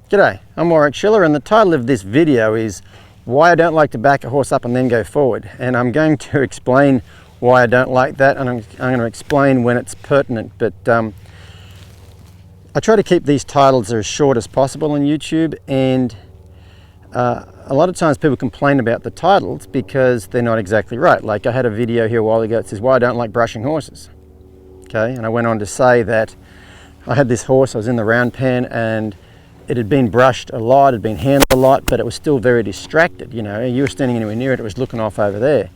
G'day, I'm Warwick Schiller, and the title of this video is Why I Don't Like to Back a Horse Up and Then Go Forward. And I'm going to explain why I don't like that, and I'm going to explain when it's pertinent. But I try to keep these titles as short as possible on YouTube, and a lot of times people complain about the titles because they're not exactly right. Like I had a video here a while ago that says Why I Don't Like Brushing Horses. Okay, and I went on to say that I had this horse, I was in the round pen, and it had been brushed a lot, it had been handled a lot, but it was still very distracted. You know, you were standing anywhere near it, it was looking off over there.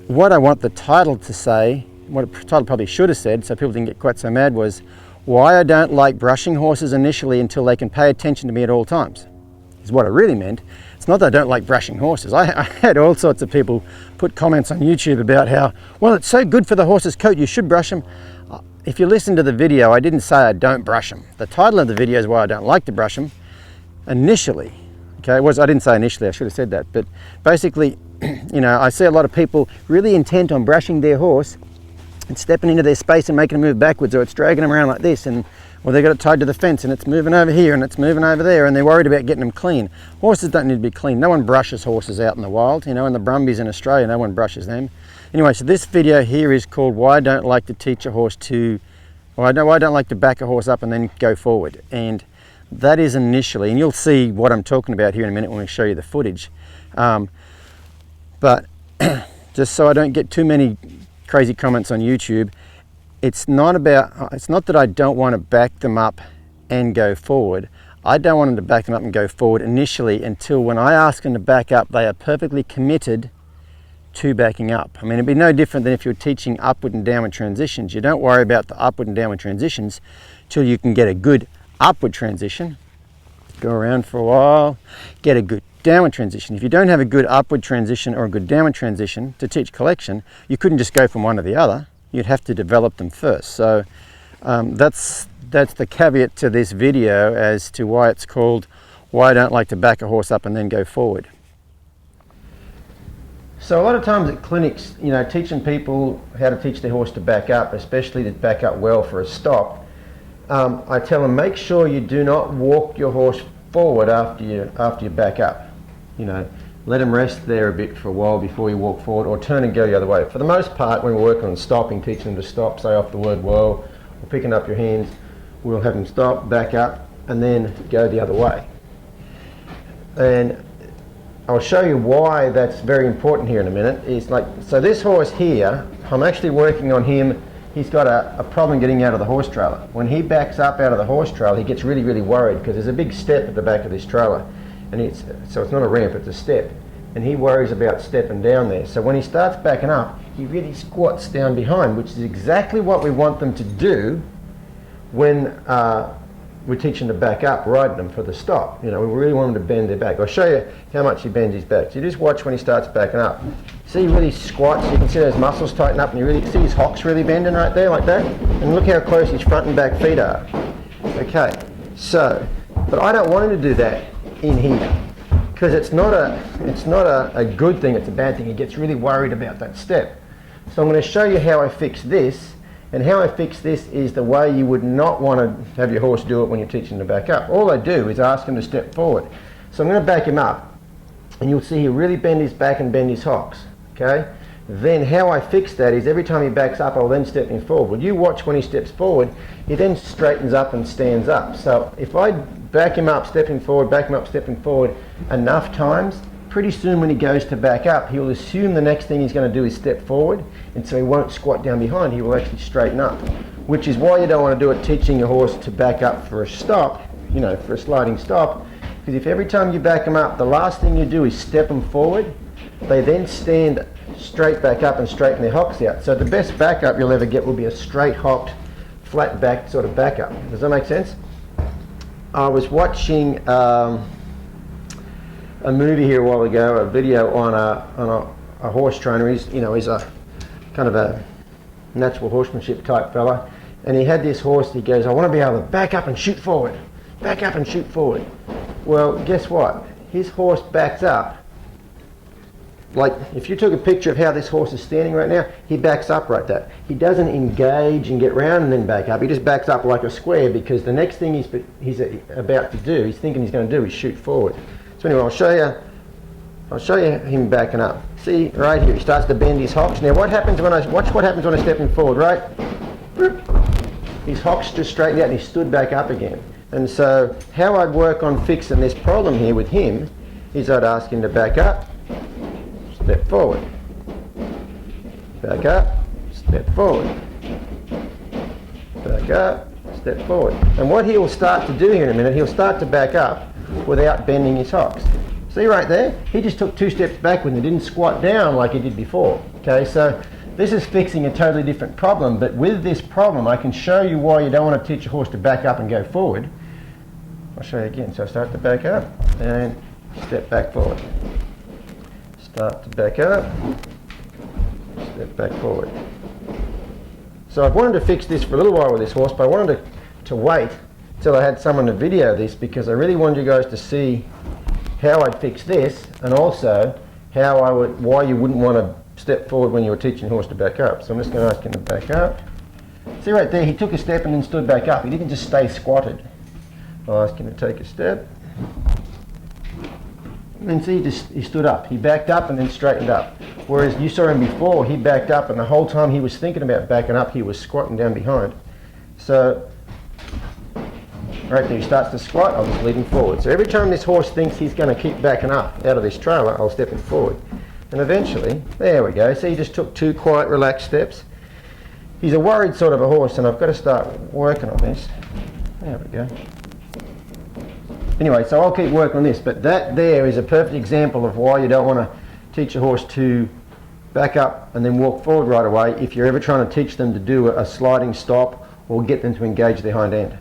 What I want the title to say, what the title probably should have said, so people didn't get quite so mad, was Why I Don't Like Brushing Horses Initially Until They Can Pay Attention to Me at All Times, is what I really meant. It's not that I don't like brushing horses. I had all sorts of people put comments on YouTube about how, well, it's so good for the horse's coat, you should brush them. If you listen to the video, I didn't say I don't brush them. The title of the video is Why I Don't Like to Brush them initially. Okay, I didn't say initially, I should have said that. But basically, you know, I see a lot of people really intent on brushing their horse and stepping into their space and making them move backwards, or it's dragging them around like this, and or they've got it tied to the fence and it's moving over here and it's moving over there, and they're worried about getting them clean. Horses don't need to be clean. No one brushes horses out in the wild. You know, in the Brumbies in Australia, no one brushes them. Anyway, so this video here is called Why I Don't Like to Teach a Horse to, why I don't like to back a horse up and then go forward. And that is initially, and you'll see what I'm talking about here in a minute when we show you the footage. But just so I don't get too many crazy comments on YouTube, it's not that I don't want to back them up and go forward. I don't want them to back them up and go forward initially until when I ask them to back up, they are perfectly committed to backing up. I mean, it'd be no different than if you're teaching upward and downward transitions. You don't worry about the upward and downward transitions till you can get a good upward transition. Go around for a while, get a good downward transition. If you don't have a good upward transition or a good downward transition to teach collection, you couldn't just go from one to the other. You'd have to develop them first. So that's the caveat to this video as to why it's called Why I Don't Like to Back a Horse Up and Then Go Forward. So a lot of times at clinics, you know, teaching people how to teach their horse to back up, especially to back up well for a stop, I tell them, make sure you do not walk your horse forward after you back up. You know, let them rest there a bit for a while before you walk forward, or turn and go the other way. For the most part, when we're working on stopping, teaching them to stop, say off the word whoa, or picking up your hands, we'll have them stop, back up, and then go the other way. And I'll show you why that's very important here in a minute. Is like, so this horse here, I'm actually working on him. He's got a problem getting out of the horse trailer. When he backs up out of the horse trailer, he gets really, really worried because there's a big step at the back of this trailer. And so it's not a ramp, it's a step. And he worries about stepping down there. So when he starts backing up, he really squats down behind, which is exactly what we want them to do when we're teaching to back up, riding them for the stop. You know, we really want them to bend their back. I'll show you how much he bends his back. So you just watch when he starts backing up. See, he really squats. You can see those muscles tighten up, and you really see his hocks really bending right there, like that. And look how close his front and back feet are. Okay, so, but I don't want him to do that in here, because it's not a good thing, it's a bad thing. He gets really worried about that step. So I'm going to show you how I fix this. And how I fix this is the way you would not want to have your horse do it when you're teaching him to back up. All I do is ask him to step forward. So I'm going to back him up, and you'll see he'll really bend his back and bend his hocks. Okay? Then how I fix that is every time he backs up, I'll then step him forward. Well, you watch when he steps forward, he then straightens up and stands up. So if I back him up, step him forward, back him up, step him forward enough times, pretty soon when he goes to back up, he'll assume the next thing he's going to do is step forward, and so he won't squat down behind, he will actually straighten up. Which is why you don't want to do it teaching your horse to back up for a stop, you know, for a sliding stop, because if every time you back them up, the last thing you do is step them forward, they then stand straight back up and straighten their hocks out. So the best backup you'll ever get will be a straight hocked, flat backed sort of backup. Does that make sense? I was watching a movie here a while ago, a video on a horse trainer. He's a kind of a natural horsemanship type fella, and he had this horse. He goes, I want to be able to back up and shoot forward, back up and shoot forward. Well, guess what? His horse backs up like if you took a picture of how this horse is standing right now, he backs up right there. He doesn't engage and get round and then back up. He just backs up like a square, because the next thing he's about to do, he's thinking he's going to do, is shoot forward. So anyway, I'll show you him backing up. See right here, he starts to bend his hocks. Now watch what happens when I step him forward, right? His hocks just straightened out and he stood back up again. And so how I'd work on fixing this problem here with him is I'd ask him to back up, step forward, back up, step forward, back up, step forward. And what he'll start to do here in a minute, he'll start to back up without bending his hocks. See right there? He just took 2 steps backward and didn't squat down like he did before. Okay, so this is fixing a totally different problem, but with this problem I can show you why you don't want to teach a horse to back up and go forward. I'll show you again. So start to back up and step back forward. Start to back up, step back forward. So I've wanted to fix this for a little while with this horse, but I wanted to wait till I had someone to video this, because I really wanted you guys to see how I'd fix this, and also why you wouldn't want to step forward when you were teaching a horse to back up. So I'm just going to ask him to back up. See right there, he took a step and then stood back up. He didn't just stay squatted. I'll ask him to take a step. And then see, he stood up. He backed up and then straightened up. Whereas you saw him before, he backed up, and the whole time he was thinking about backing up, he was squatting down behind. So right there, he starts to squat, I'll just lead him forward. So every time this horse thinks he's going to keep backing up out of this trailer, I'll step him forward. And eventually, there we go. See, he just took 2 quiet, relaxed steps. He's a worried sort of a horse, and I've got to start working on this. There we go. Anyway, so I'll keep working on this, but that there is a perfect example of why you don't want to teach a horse to back up and then walk forward right away if you're ever trying to teach them to do a sliding stop or get them to engage their hind end.